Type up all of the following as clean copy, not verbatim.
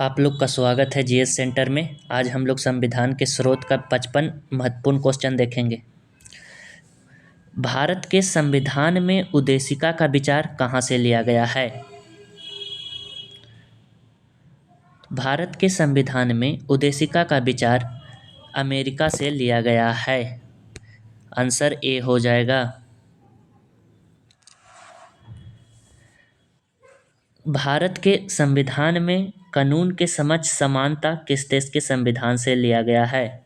आप लोग का स्वागत है जीएस सेंटर में। आज हम लोग संविधान के स्रोत का 55 महत्वपूर्ण क्वेश्चन देखेंगे। भारत के संविधान में उद्देशिका का विचार कहाँ से लिया गया है? भारत के संविधान में उद्देशिका का विचार अमेरिका से लिया गया है। आंसर ए हो जाएगा। भारत के संविधान में कानून के समक्ष समानता किस देश के संविधान से लिया गया है?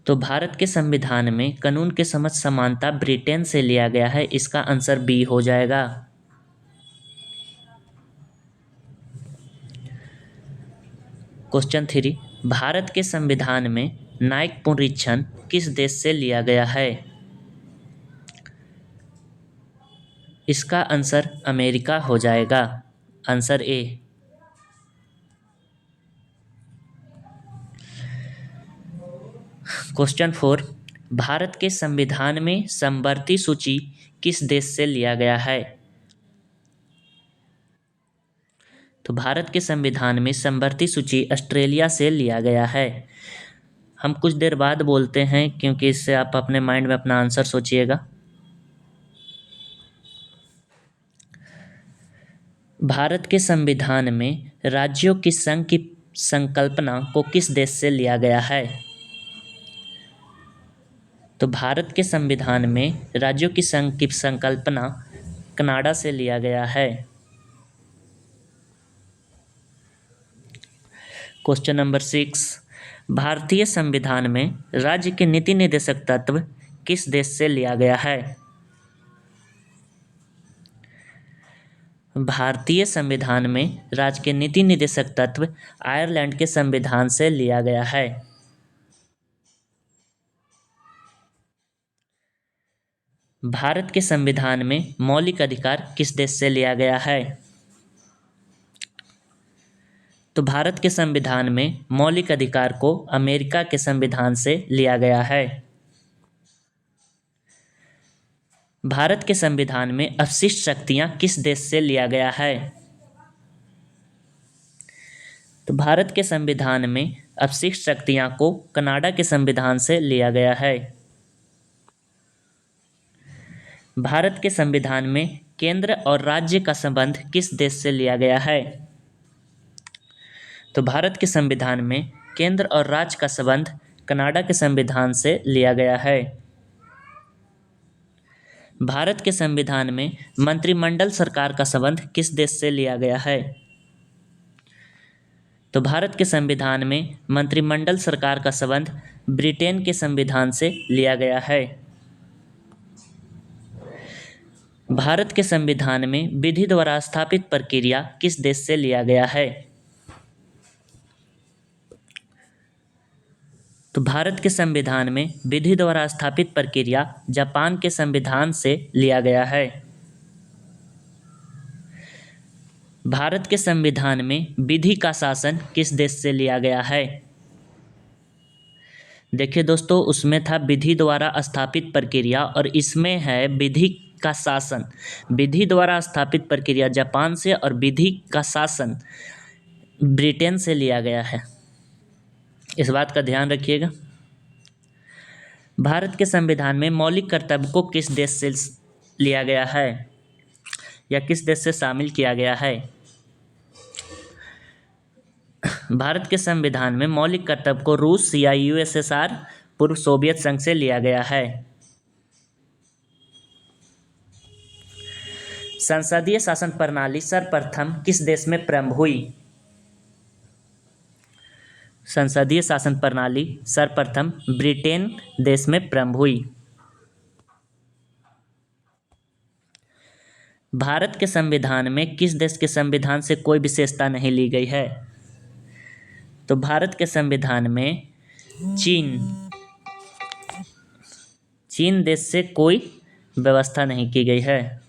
तो भारत के संविधान में कानून के समक्ष समानता ब्रिटेन से लिया गया है। इसका आंसर बी हो जाएगा। क्वेश्चन 3, भारत के संविधान में न्यायिक पुनरीक्षण किस देश से लिया गया है? इसका आंसर अमेरिका हो जाएगा। Answer A. क्वेश्चन 4, भारत के संविधान में समवर्ती सूची किस देश से लिया गया है? तो भारत के संविधान में समवर्ती सूची ऑस्ट्रेलिया से लिया गया है। हम कुछ देर बाद बोलते हैं क्योंकि इससे आप अपने माइंड में अपना आंसर सोचिएगा। भारत के संविधान में राज्यों की संघ की संकल्पना को किस देश से लिया गया है? तो भारत के संविधान में राज्यों की संघ की संकल्पना कनाडा से लिया गया है। क्वेश्चन नंबर 6, भारतीय संविधान में राज्य के नीति निर्देशक तत्व किस देश से लिया गया है? भारतीय संविधान में राज्य के नीति निर्देशक तत्व आयरलैंड के संविधान से लिया गया है। भारत के संविधान में मौलिक अधिकार किस देश से लिया गया है? तो भारत के संविधान में मौलिक अधिकार को अमेरिका के संविधान से लिया गया है। भारत के संविधान में अवशिष्ट शक्तियां किस देश से लिया गया है? तो भारत के संविधान में अवशिष्ट शक्तियां को कनाडा के संविधान से लिया गया है। भारत के संविधान में केंद्र और राज्य का संबंध किस देश से लिया गया है? तो भारत के संविधान में केंद्र और राज्य का संबंध कनाडा के संविधान से लिया गया है। भारत के संविधान में मंत्रिमंडल सरकार का संबंध किस देश से लिया गया है? तो भारत के संविधान में मंत्रिमंडल सरकार का संबंध ब्रिटेन के संविधान से लिया गया है। भारत के संविधान में विधि द्वारा स्थापित प्रक्रिया किस देश से लिया गया है? तो भारत के संविधान में विधि द्वारा स्थापित प्रक्रिया जापान के संविधान से लिया गया है। भारत के संविधान में विधि का शासन किस देश से लिया गया है? देखिए दोस्तों, उसमें था विधि द्वारा स्थापित प्रक्रिया और इसमें है विधि का शासन। विधि द्वारा स्थापित प्रक्रिया जापान से और विधि का शासन ब्रिटेन से लिया गया है। इस बात का ध्यान रखिएगा। भारत के संविधान में मौलिक कर्तव्य को किस देश से लिया गया है या किस देश से शामिल किया गया है? भारत के संविधान में मौलिक कर्तव्य को रूस या यूएसएसआर पूर्व सोवियत संघ से लिया गया है। संसदीय शासन प्रणाली सर्वप्रथम किस देश में प्रारंभ हुई? संसदीय शासन प्रणाली सर्वप्रथम ब्रिटेन देश में प्रारंभ हुई। भारत के संविधान में किस देश के संविधान से कोई विशेषता नहीं ली गई है? तो भारत के संविधान में चीन देश से कोई व्यवस्था नहीं की गई है।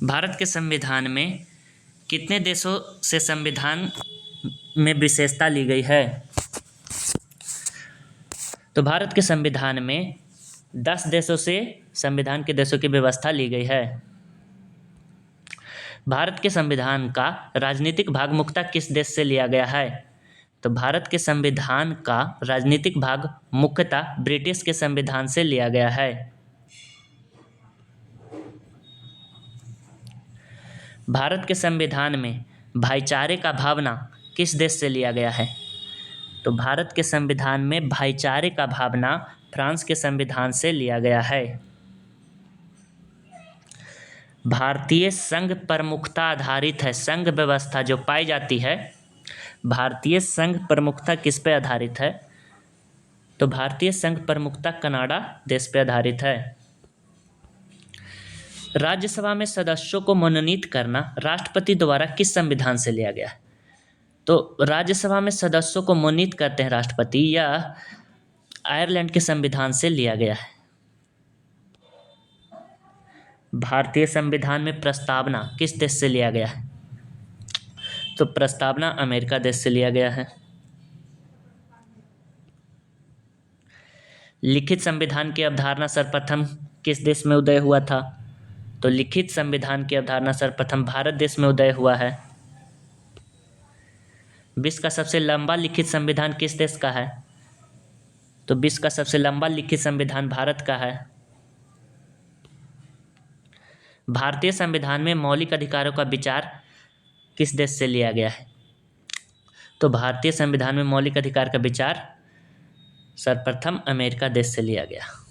भारत के संविधान में कितने देशों से संविधान में विशेषता ली गई है? तो भारत के संविधान में 10 देशों से संविधान के देशों की व्यवस्था ली गई है। भारत के संविधान का राजनीतिक भाग मुख्यतः किस देश से लिया गया है? तो भारत के संविधान का राजनीतिक भाग मुख्यतः ब्रिटिश के संविधान से लिया गया है। भारत के संविधान में भाईचारे का भावना किस देश से लिया गया है? तो भारत के संविधान में भाईचारे का भावना फ्रांस के संविधान से लिया गया है। भारतीय संघ प्रमुखता आधारित है, संघ व्यवस्था जो पाई जाती है, भारतीय संघ प्रमुखता किस पे आधारित है? तो भारतीय संघ प्रमुखता कनाडा देश पे आधारित है। राज्यसभा में सदस्यों को मनोनीत करना राष्ट्रपति द्वारा किस संविधान से लिया गया है? तो राज्यसभा में सदस्यों को मनोनीत करते हैं राष्ट्रपति, यह आयरलैंड के संविधान से लिया गया है। भारतीय संविधान में प्रस्तावना किस देश से लिया गया है? तो प्रस्तावना अमेरिका देश से लिया गया है। लिखित संविधान की अवधारणा सर्वप्रथम किस देश में उदय हुआ था? तो लिखित संविधान की अवधारणा सर्वप्रथम भारत देश में उदय हुआ है। विश्व का सबसे लंबा लिखित संविधान किस देश का है? तो विश्व का सबसे लंबा लिखित संविधान भारत का है। भारतीय संविधान में मौलिक अधिकारों का विचार किस देश से लिया गया है? तो भारतीय संविधान में मौलिक अधिकार का विचार सर्वप्रथम अमेरिका देश से लिया गया।